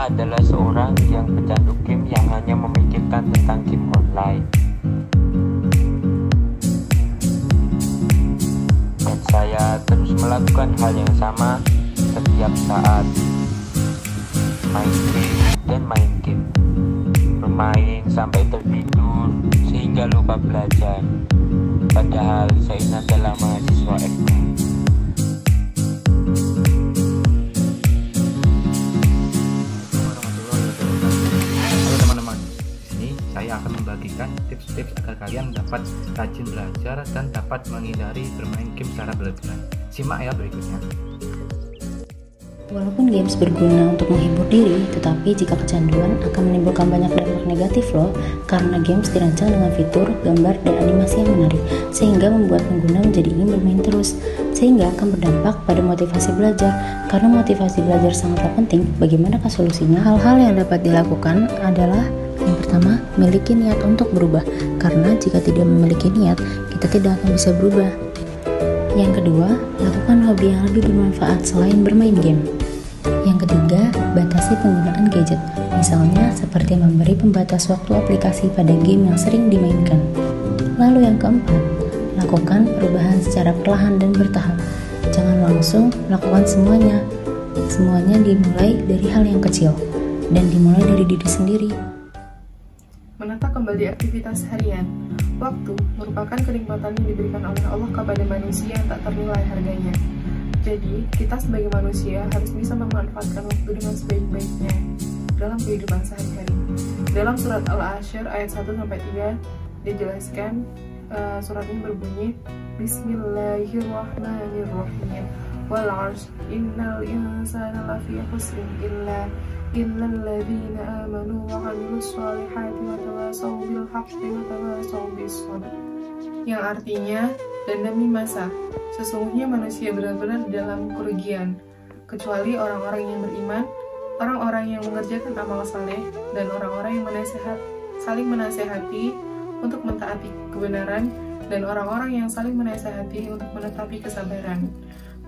Saya adalah seorang yang pecandu game yang hanya memikirkan tentang game online. Dan saya terus melakukan hal yang sama setiap saat. Main game dan main game. Bermain sampai tertidur sehingga lupa belajar. Padahal saya ini adalah mahasiswa FK. Saya akan membagikan tips-tips agar kalian dapat rajin belajar dan dapat menghindari bermain game secara berlebihan. Simak ya berikutnya. Walaupun games berguna untuk menghibur diri, tetapi jika kecanduan akan menimbulkan banyak dampak negatif loh, karena games dirancang dengan fitur, gambar, dan animasi yang menarik, sehingga membuat pengguna menjadi ingin bermain terus, sehingga akan berdampak pada motivasi belajar. Karena motivasi belajar sangatlah penting, bagaimanakah solusinya? Hal-hal yang dapat dilakukan adalah yang pertama, miliki niat untuk berubah, karena jika tidak memiliki niat, kita tidak akan bisa berubah. Yang kedua, lakukan hobi yang lebih bermanfaat selain bermain game. Yang ketiga, batasi penggunaan gadget, misalnya seperti memberi pembatas waktu aplikasi pada game yang sering dimainkan. Lalu yang keempat, lakukan perubahan secara perlahan dan bertahap. Jangan langsung lakukan semuanya. Semuanya dimulai dari hal yang kecil, dan dimulai dari diri sendiri. Menata kembali aktivitas harian. Waktu merupakan kenikmatan yang diberikan oleh Allah kepada manusia yang tak ternilai harganya. Jadi, kita sebagai manusia harus bisa memanfaatkan waktu dengan sebaik-baiknya dalam kehidupan sehari-hari. Dalam surat Al-Asyr ayat 1-3 dijelaskan, surat ini berbunyi, Bismillahirrahmanirrahim. Wal 'ashr innal insana lafi khusrin illa alladzina amanu wa 'amilus shalihati wa tawasaw bil haqqi wa tawasaw bis sabr. Yang artinya, dan demi masa, sesungguhnya manusia benar-benar dalam kerugian, kecuali orang-orang yang beriman, orang-orang yang mengerjakan amal saleh, dan orang-orang yang saling menasehati untuk mentaati kebenaran, dan orang-orang yang saling menasehati untuk menetapi kesabaran.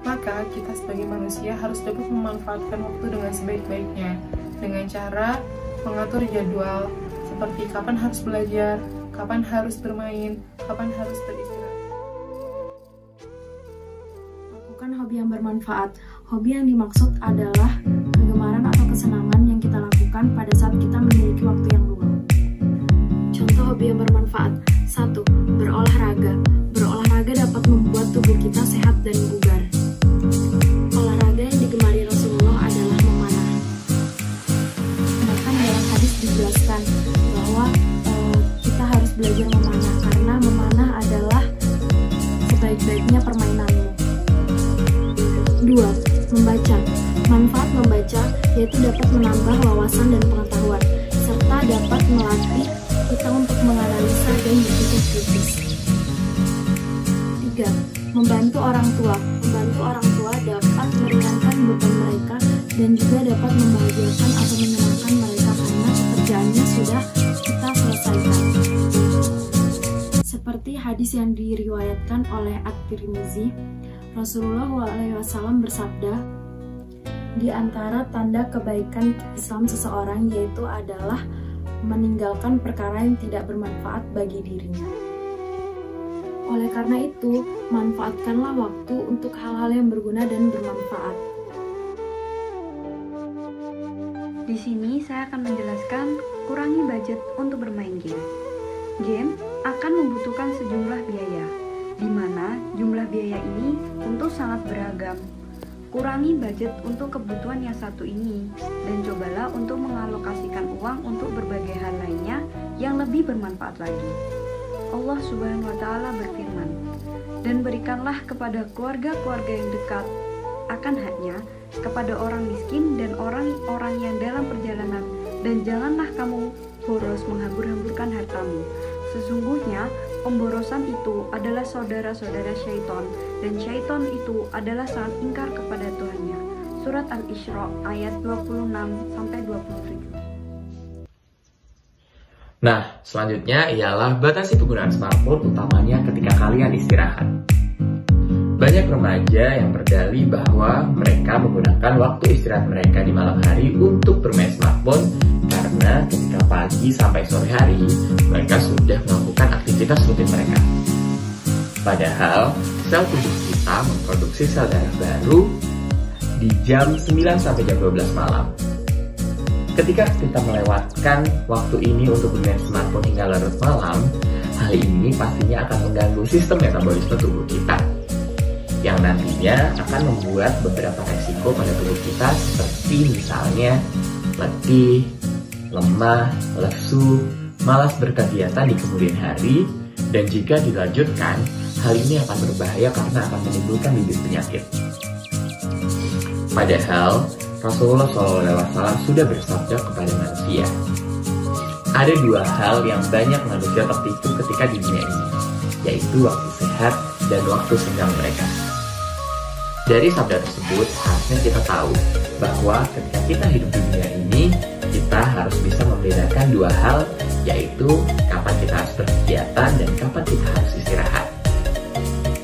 Maka kita sebagai manusia harus dapat memanfaatkan waktu dengan sebaik-baiknya dengan cara mengatur jadwal seperti kapan harus belajar, kapan harus bermain, kapan harus beristirahat. Lakukan hobi yang bermanfaat. Hobi yang dimaksud adalah kegemaran atau kesenangan yang kita lakukan pada saat kita memiliki waktu yang luang. Contoh hobi yang bermanfaat. 1. Berolahraga. Berolahraga dapat membuat tubuh kita sehat dan bugar. Olahraga yang digemari Rasulullah adalah memanah. Bahkan dalam hadis dijelaskan bahwa kita harus belajar memanah, karena memanah adalah sebaik-baiknya permainanmu. 2. Membaca. Manfaat membaca yaitu dapat menambah wawasan dan pengetahuan, serta dapat melatih kita untuk menganalisa dan berpikir kritis. 3. Membantu orang tua. Membantu orang tua dapat meringankan beban mereka dan juga dapat membahagiakan atau menyenangkan mereka karena pekerjaannya sudah kita selesaikan. Seperti hadis yang diriwayatkan oleh At-Tirmizi, Rasulullah SAW bersabda, di antara tanda kebaikan Islam seseorang yaitu adalah meninggalkan perkara yang tidak bermanfaat bagi dirinya. Oleh karena itu, manfaatkanlah waktu untuk hal-hal yang berguna dan bermanfaat. Di sini saya akan menjelaskan kurangi budget untuk bermain game. Game akan membutuhkan sejumlah biaya, di mana jumlah biaya ini tentu sangat beragam. Kurangi budget untuk kebutuhan yang satu ini, dan cobalah untuk mengalokasikan uang untuk berbagai hal lainnya yang lebih bermanfaat lagi. Allah Subhanahu wa Ta'ala berfirman, dan berikanlah kepada keluarga-keluarga yang dekat akan haknya, kepada orang miskin dan orang-orang yang dalam perjalanan, dan janganlah kamu boros menghambur-hamburkan hartamu. Sesungguhnya pemborosan itu adalah saudara-saudara syaitan, dan syaitan itu adalah sangat ingkar kepada Tuhannya. Surat Al-Isra ayat 26-27. Nah, selanjutnya ialah batasi penggunaan smartphone utamanya ketika kalian istirahat. Banyak remaja yang berdalih bahwa mereka menggunakan waktu istirahat mereka di malam hari untuk bermain smartphone karena ketika pagi sampai sore hari mereka sudah melakukan aktivitas rutin mereka. Padahal sel tubuh kita memproduksi sel darah baru di jam 9 sampai jam 12 malam. Ketika kita melewatkan waktu ini untuk bermain smartphone hingga larut malam, hal ini pastinya akan mengganggu sistem metabolisme tubuh kita, yang nantinya akan membuat beberapa resiko pada tubuh kita seperti misalnya letih, lemah, lesu, malas berkegiatan di kemudian hari, dan jika dilanjutkan, hal ini akan berbahaya karena akan menimbulkan bibit penyakit. Padahal, Rasulullah SAW sudah bersabda kepada manusia, ada dua hal yang banyak manusia tertipu ketika di dunia ini, yaitu waktu sehat dan waktu senggang mereka. Dari sabda tersebut, harusnya kita tahu bahwa ketika kita hidup di dunia ini, kita harus bisa membedakan dua hal, yaitu kapan kita harus berkegiatan dan kapan kita harus istirahat.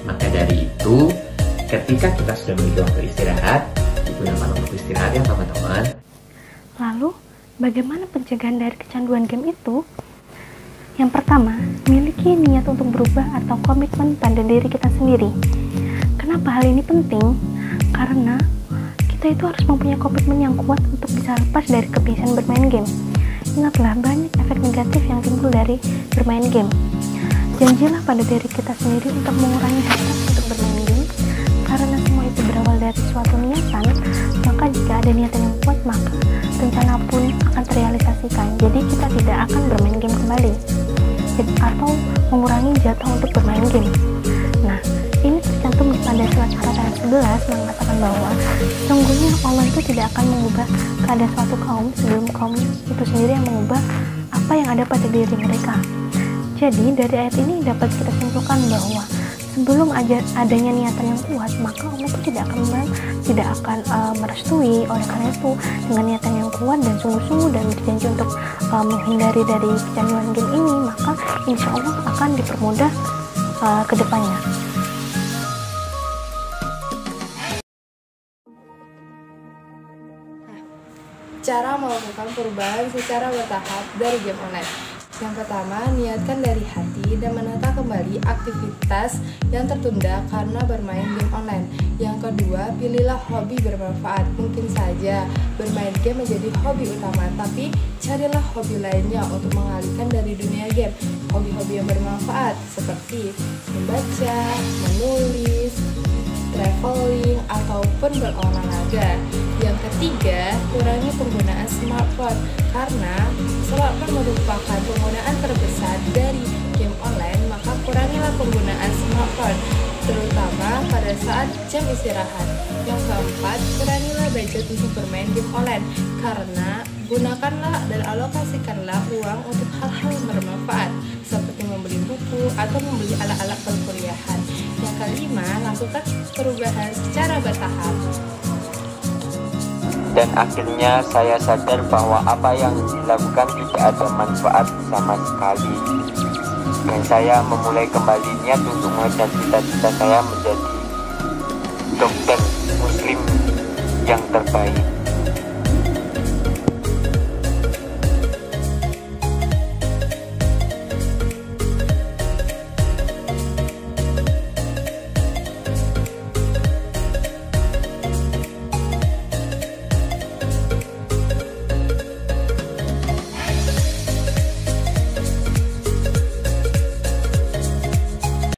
Maka dari itu, ketika kita sudah memiliki waktu istirahat, digunakan untuk istirahat ya teman-teman. Lalu, bagaimana pencegahan dari kecanduan game itu? Yang pertama, miliki niat untuk berubah atau komitmen pada diri kita sendiri. Kenapa hal ini penting? Karena kita itu harus mempunyai komitmen yang kuat untuk bisa lepas dari kebiasaan bermain game. Ingatlah, banyak efek negatif yang timbul dari bermain game. Janjilah pada diri kita sendiri untuk mengurangi hasrat untuk bermain game, karena semua itu berawal dari suatu niatan. Maka jika ada niatan yang kuat, maka rencana pun akan terrealisasikan. Jadi kita tidak akan bermain game kembali atau mengurangi jatah untuk bermain game. Nah, ini tercantum pada surat ayat 11 yang mengatakan bahwa sesungguhnya Allah itu tidak akan mengubah keadaan suatu kaum sebelum kaum itu sendiri yang mengubah apa yang ada pada diri mereka. Jadi dari ayat ini dapat kita simpulkan bahwa sebelum adanya niatan yang kuat, maka Allah itu tidak akan merestui. Oleh karena itu, dengan niatan yang kuat dan sungguh-sungguh dan berjanji untuk menghindari dari kecanduan game ini, maka insya Allah akan dipermudah ke depannya. Cara melakukan perubahan secara bertahap dari game online. Yang pertama, niatkan dari hati dan menata kembali aktivitas yang tertunda karena bermain game online. Yang kedua, pilihlah hobi bermanfaat. Mungkin saja bermain game menjadi hobi utama, tapi carilah hobi lainnya untuk mengalihkan dari dunia game. Hobi-hobi yang bermanfaat seperti membaca, menulis, traveling, ataupun berolahraga. Yang ketiga, kurangi penggunaan smartphone karena smartphone merupakan penggunaan terbesar dari game online, maka kurangilah penggunaan smartphone, terutama pada saat jam istirahat. Yang keempat, kurangilah budget untuk bermain game online karena gunakanlah dan alokasikanlah uang untuk hal-hal yang bermanfaat seperti membeli buku atau membeli alat-alat perkuliahan. Yang kelima, lakukan perubahan secara bertahap. Dan akhirnya saya sadar bahwa apa yang dilakukan tidak ada manfaat sama sekali. Dan saya memulai kembali niat untuk mengejar cita-cita saya menjadi dokter muslim yang terbaik.